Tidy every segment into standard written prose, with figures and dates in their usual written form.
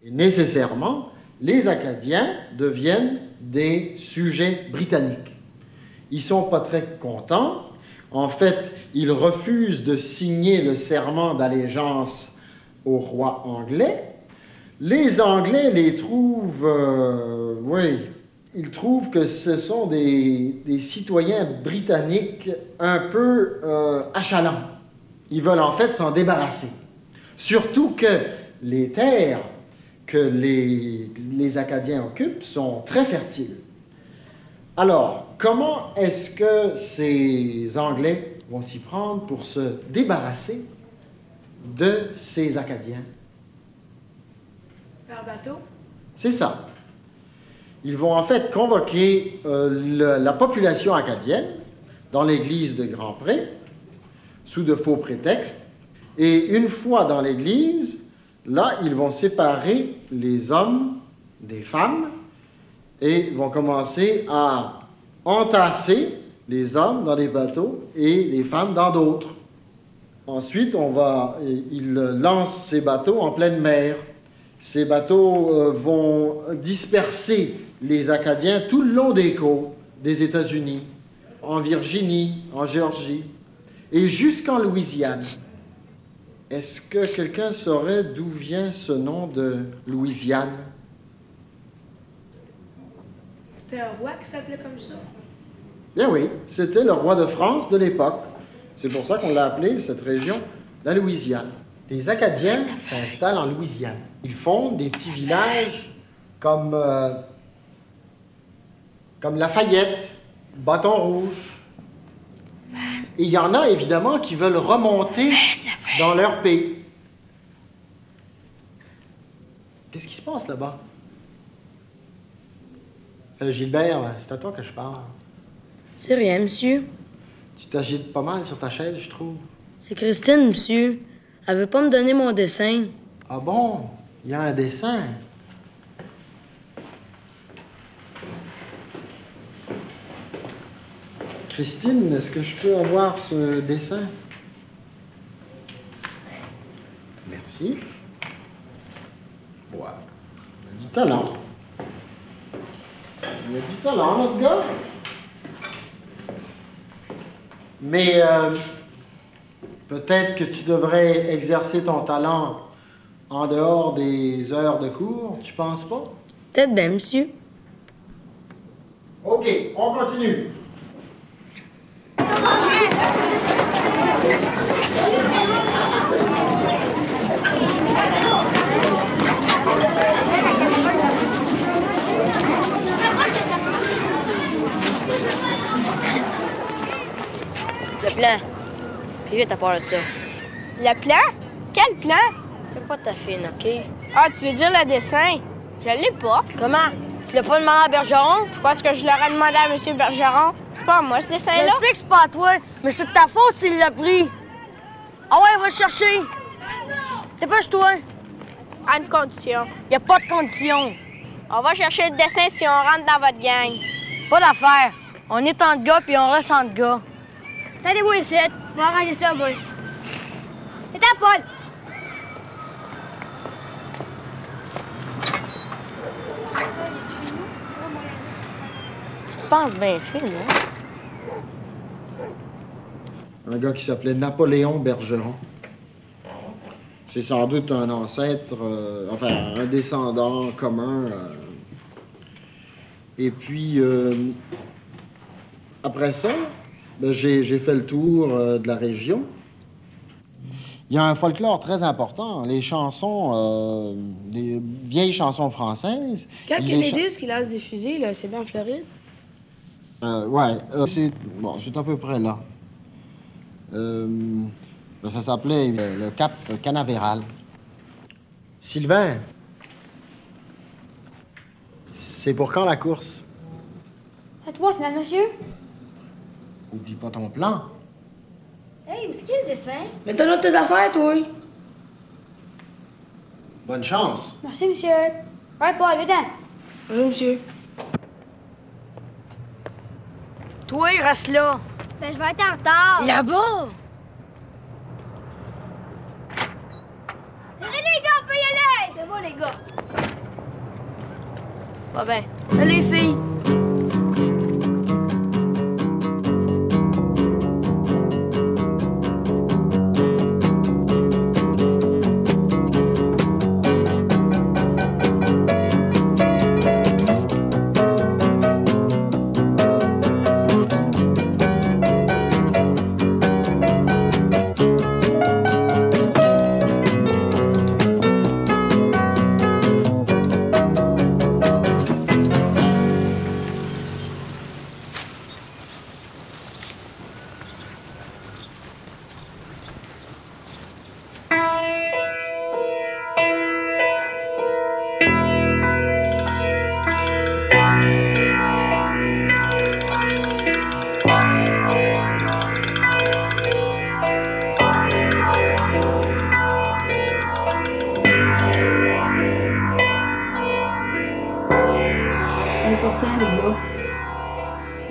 Et nécessairement, les Acadiens deviennent des sujets britanniques. Ils ne sont pas très contents. En fait, ils refusent de signer le serment d'allégeance au roi anglais. Les Anglais les trouvent, ils trouvent que ce sont des citoyens britanniques un peu achalants. Ils veulent en fait s'en débarrasser. Surtout que les terres que les Acadiens occupent sont très fertiles. Alors, comment est-ce que ces Anglais vont s'y prendre pour se débarrasser de ces Acadiens? Par bateau? C'est ça. Ils vont en fait convoquer la population acadienne dans l'église de Grand-Pré, sous de faux prétextes, et une fois dans l'église, là, ils vont séparer les hommes des femmes et vont commencer à entasser les hommes dans des bateaux et les femmes dans d'autres. Ensuite, ils lancent ces bateaux en pleine mer. Ces bateaux vont disperser les Acadiens tout le long des côtes des États-Unis, en Virginie, en Géorgie, et jusqu'en Louisiane. Est-ce que quelqu'un saurait d'où vient ce nom de Louisiane? C'était un roi qui s'appelait comme ça? Bien oui, c'était le roi de France de l'époque. C'est pour ça qu'on l'a appelé, cette région, la Louisiane. Les Acadiens s'installent en Louisiane. Ils fondent des petits villages comme Lafayette, Bâton Rouge. Et il y en a évidemment qui veulent remonter dans leur pays. Qu'est-ce qui se passe là-bas? Gilbert, c'est à toi que je parle. C'est rien, monsieur. Tu t'agites pas mal sur ta chaise, je trouve. C'est Christine, monsieur. Elle veut pas me donner mon dessin. Ah bon? Il y a un dessin. Christine, est-ce que je peux avoir ce dessin? Merci. Voilà. Il a du talent. Il a du talent, notre gars. Mais peut-être que tu devrais exercer ton talent en dehors des heures de cours, tu penses pas? Peut-être bien, monsieur. OK, on continue. Le plan. Puis vite à part de ça. Le plan? Quel plan? Fais pas ta fine, OK? Ah, tu veux dire le dessin? Je l'ai pas. Comment? Tu l'as pas demandé à Bergeron? Pourquoi est-ce que je l'aurais demandé à M. Bergeron? C'est pas à moi, ce dessin-là. Je sais que c'est pas à toi, mais c'est de ta faute s'il l'a pris. Ah ouais, va le chercher. Dépêche-toi. À une condition. Y a pas de condition. On va chercher le dessin si on rentre dans votre gang. Pas d'affaire. On est entre gars puis on reste entre gars. Attendez-vous ici. On va arranger ça, moi. Et ta Paul. Tu te penses bien fait, là? Un gars qui s'appelait Napoléon Bergeron. C'est sans doute un ancêtre, un descendant commun. Et puis, après ça, ben, j'ai fait le tour de la région. Il y a un folklore très important. Les chansons, les vieilles chansons françaises. Quand Kennedy, ce qu'il lance des fusils, là, c'est bien en Floride? C'est à peu près là. Ça s'appelait le Cap Canaveral. Sylvain, c'est pour quand la course? À toi, finalement, monsieur. Oublie pas ton plan. Hey, où est-ce qu'il y a le dessin? Mais t'as d'autres tes affaires, toi. Bonne chance. Merci, monsieur. Ouais, Paul, viens-t'en. Bonjour, monsieur. Toi, reste là. Ben, je vais être en retard. Là-bas. Allez, les gars, on peut y aller. C'est bon, les gars. Va bien. Salut, les filles.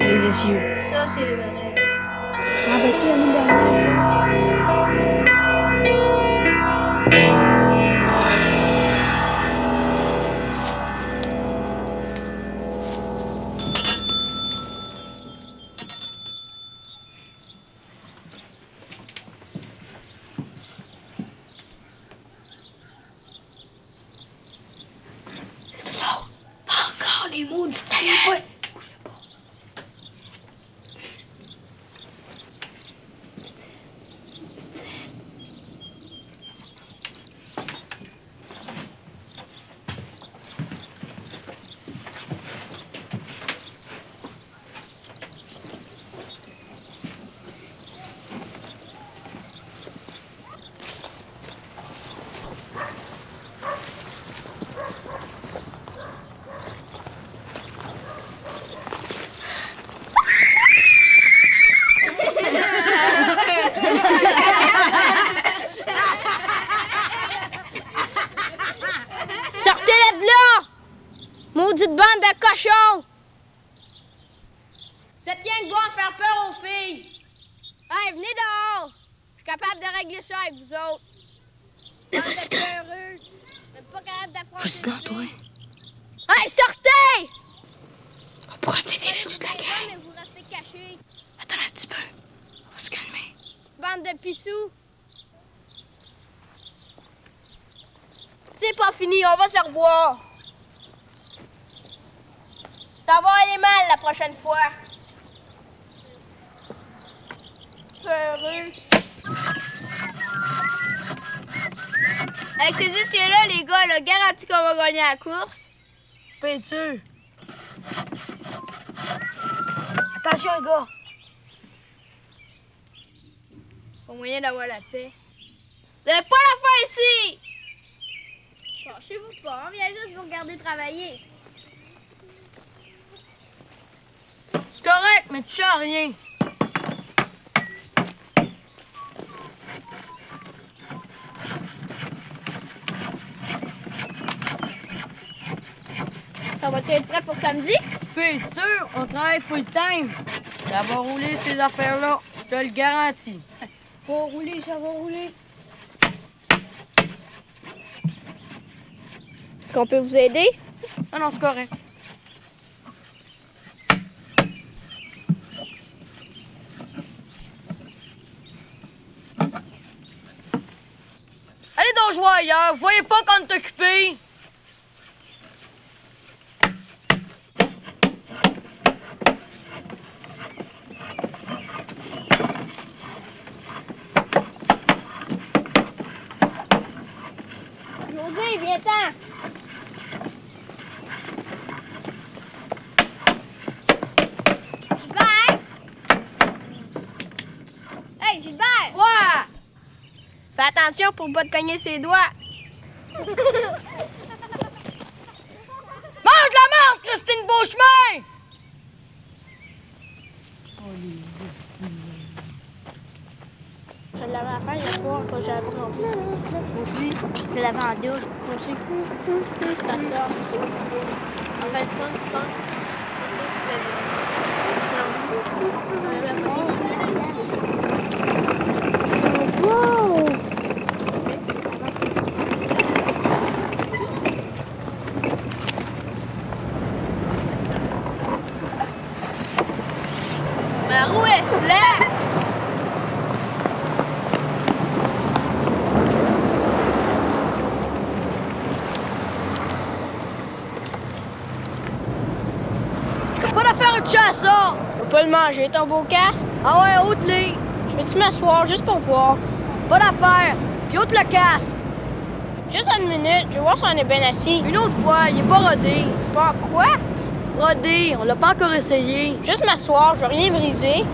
Les essieux. Ça, c'est vrai. T'en veux-tu une dernière? Encore les mots du tailleur. Sortez-les de là! Maudite bande de cochons! Vous êtes rien de bon à faire peur aux filles! Hey, venez dehors! Je suis capable de régler ça avec vous autres. Mais Bande de vas-y donc. peureux. Vous êtes pas capable d'affronter Vas-y donc, une toi. fille. Hey, sortez! On pourrait peut-être aider toute la gang. Mais vous restez cachés. Attends un petit peu. On va se calmer. Bande de pissous. C'est pas fini, on va se revoir. Ça va aller mal la prochaine fois. Peureux. Avec ces essieux-là, les gars, là, garanti qu'on va gagner la course. Peinture. Attention, les gars. Pas moyen d'avoir la paix. Vous avez pas la fin ici! Fâchez-vous pas, on vient juste vous regarder travailler. C'est correct, mais tu sens rien. Ça va-tu être prêt pour samedi? Tu peux être sûr, on travaille full time. Ça va rouler ces affaires-là, je te le garantis. Ça va rouler, ça va rouler. Est-ce qu'on peut vous aider? Ah non, c'est correct. Allez donc jouer ailleurs, vous voyez pas qu'on est occupé. José, viens-t'en! Gilbert! Hey, Gilbert! Ouais! Fais attention pour pas te cogner ses doigts. Mange la menthe, Christine Beauchemin! Je l'avais à faire hier soir quand j'avais pas rempli. Moi aussi, je l'avais en double. Moi aussi. D'accord. En fait, je pense. C'est ça, je l'avais. Wow! Slack! T'as pas d'affaire à toucher à ça! Je peux pas le manger, ton beau casque. Ah ouais, ôte-les! Je peux-tu m'asseoir juste pour voir? Pas d'affaire! Puis ôte le casse! Juste une minute, je vais voir si on est bien assis. Une autre fois, il est pas rodé. Pas quoi? Rodé, on l'a pas encore essayé. Juste m'asseoir, je veux rien briser.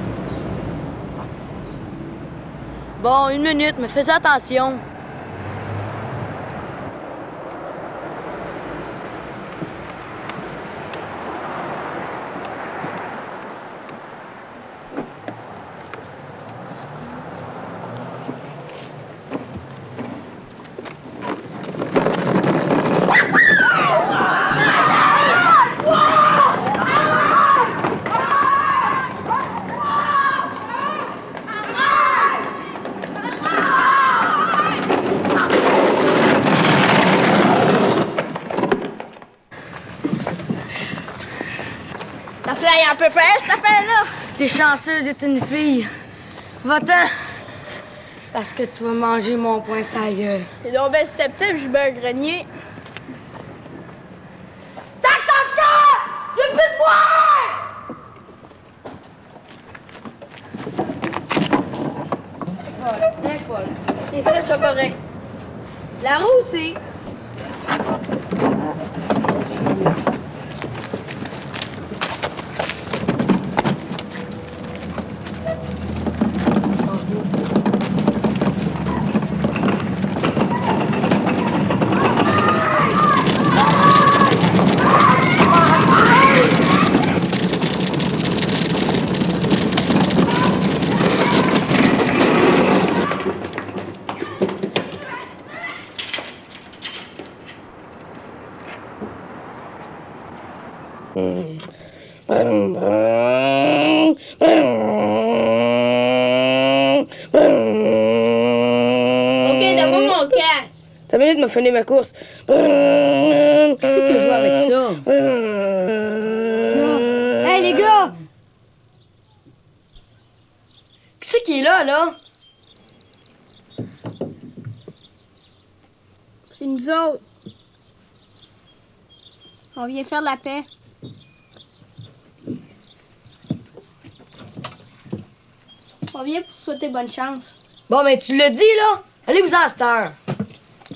Bon, une minute, mais fais attention. Ça fly un peu peur, cette affaire-là. T'es chanceuse d'être une fille. Va-t'en! Parce que tu vas manger mon poing sa gueule. T'es donc bien susceptible, j'ai bien un grenier. Tac, tac, tac! J'ai plus de poing! Bien folle. Les flèches sont correctes. La roue aussi. Ok, donne-moi mon casque. T'as minute de me finir ma course. Qui c'est qui joue avec ça? Hey, les gars! Qui c'est qui est là? C'est nous autres. On vient faire de la paix. On vient pour souhaiter bonne chance. Bon, mais tu l'as dit, là. Allez-vous-en à cette heure.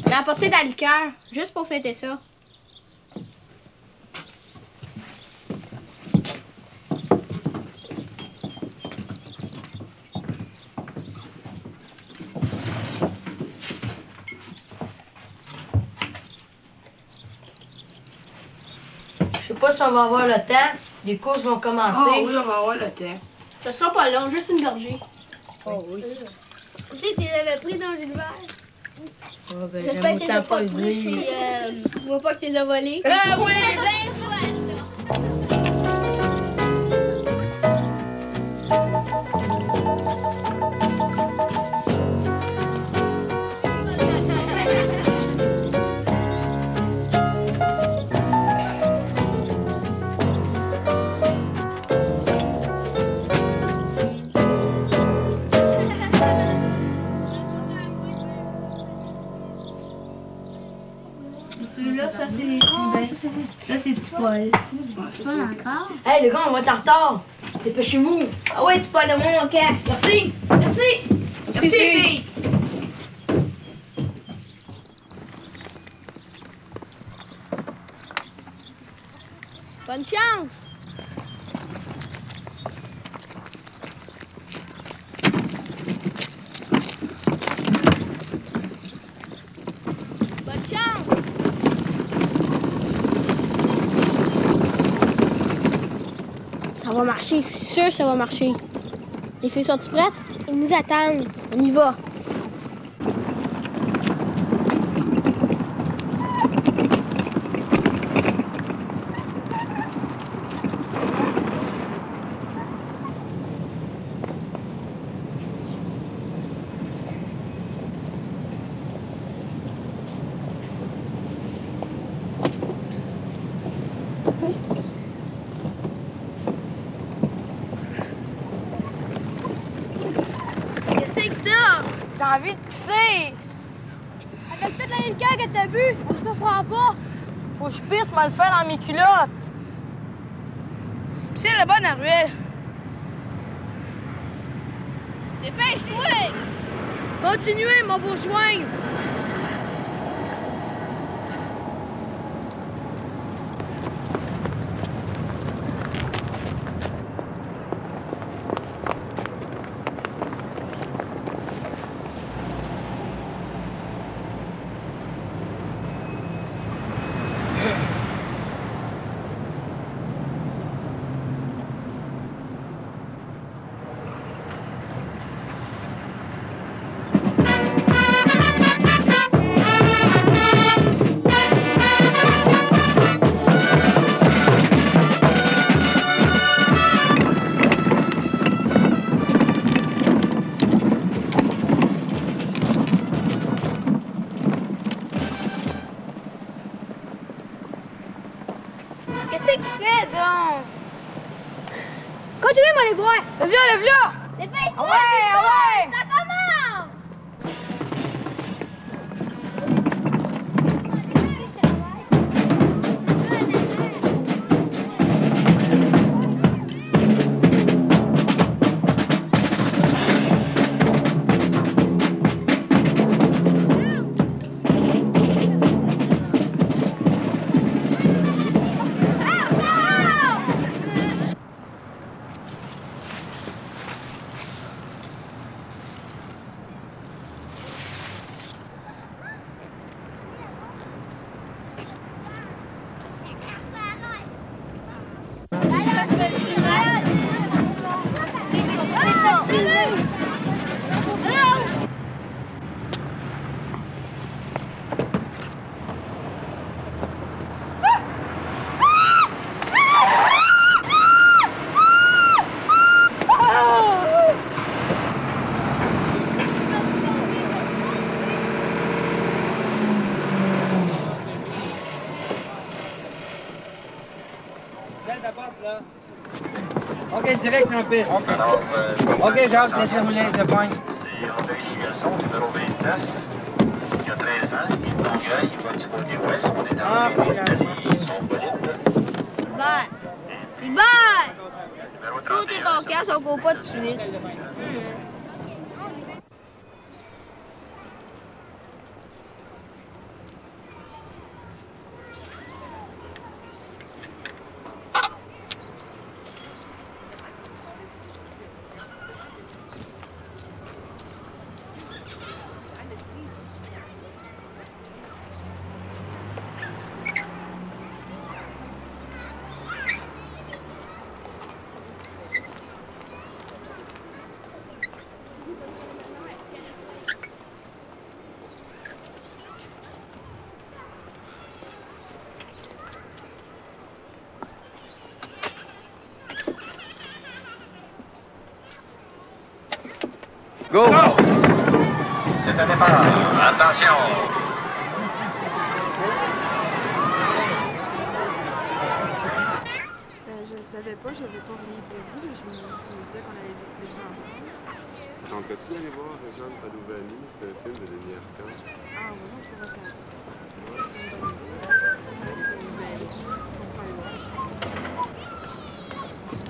J'ai apporté de la liqueur, juste pour fêter ça. Je sais pas si on va avoir le temps. Les courses vont commencer. on va avoir le temps. Ce sera pas long, juste une gorgée. Oh oui. Tu sais, tu les avais pris dans une verre. Ah, ben, J'espère j'aime que tu les as autant pas pas le pris dire. chez... Tu vois pas que tu les as volés? Ah oui! C'est bien toi, ça. Hey, les gars, on va être en retard. Dépêchez-vous. Ah ouais, tu parles de moi, mon casque. Merci. Merci. Merci, fille. Bonne chance. Bonne chance. Ça va marcher, je suis sûre que ça va marcher. Les filles sont-tu prêtes? Ils nous attendent. On y va. envie de pisser. Avec toute la liqueur que t'as bu, on ne surprend pas. Faut que je pisse, moi le faire dans mes culottes. C'est la bonne ruelle. Dépêche-toi! Continuez, moi vous rejoindre. Qu'est-ce qu'il fait donc? Continuez, moi les voir. Lève-le! Dépêche-toi! Ah ouais, ah ouais! Ça commence! OK, direct en piste. OK, Jacques, laissez rouler, je pointe. C'est André Chigasson, numéro 29. Il a 13 ans, il est de Longueuil, il va du côté ouest. On est dans les escaliers, son bolide. Bye! Bye! Numéro Toi, t'es 31. ton casque, on court pas tout de suite. Go! C'est un départ. Attention. Je ne savais pas, j'avais pas rien prévu. Je me disais qu'on allait décider ça ensemble. Donc, as-tu allé voir Jeanne Padovani? C'est un film de Denis Arcand. Ah oui, non, je pourrais faire ça.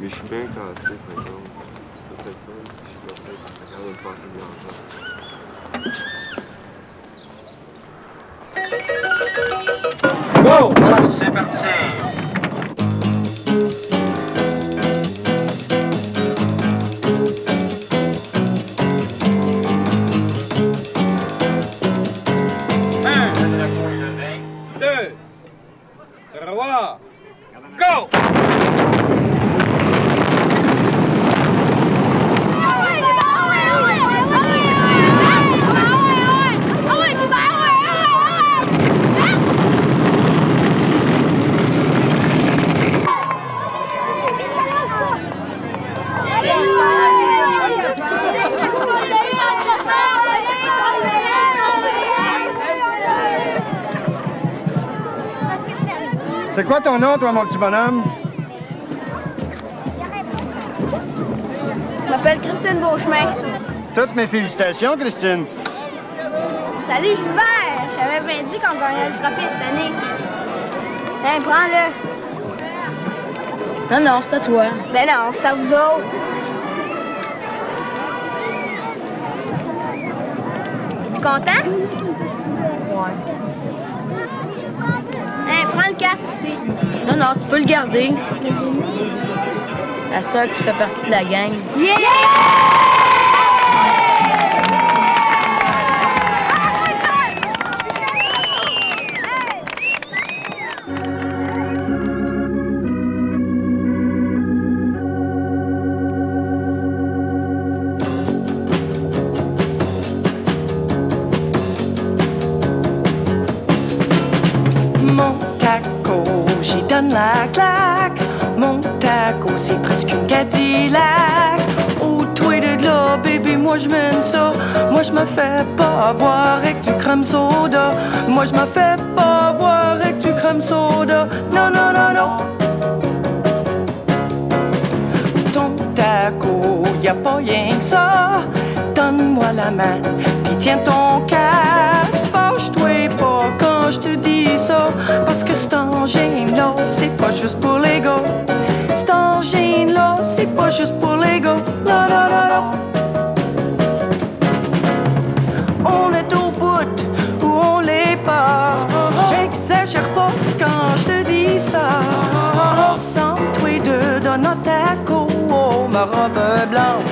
Mais je suis bien cassé, par exemple. Ça serait fun si je dois peut-être être capable de me passer bien en Go! C'est parti. Go! C'est quoi ton nom, toi, mon petit bonhomme? Je m'appelle Christine Beauchemin. Toutes mes félicitations, Christine. Salut Gilbert! Je t'avais bien dit qu'on gagnait le trophée cette année. Hein, prends-le. Non, non, c'est à toi. Ben non, c'est à vous autres. Es-tu content? Ouais. Hein, prends le casque aussi. Non, non, tu peux le garder. À ce temps que tu fais partie de la gang. Yeah! J'y donne la claque. Mon taco, c'est presque une Cadillac. Oh, toi de là, bébé, moi je mène ça. Moi je me fais pas avoir avec du crème soda. Moi je me fais pas avoir avec du crème soda. Non, non, non, non. Ton taco, y a pas rien que ça. Donne-moi la main, puis tiens ton casse. Fâche-toi pas quand je te dis ça, parce que cet engin-là, c'est pas juste pour les gars. Cet engin-là, c'est pas juste pour les gars. Non, non, non, non. On est au bout où on l'est pas. J'exagère pas quand je te dis ça. Ensemble, tous les deux dans notre taco, oh, ma robe blanche.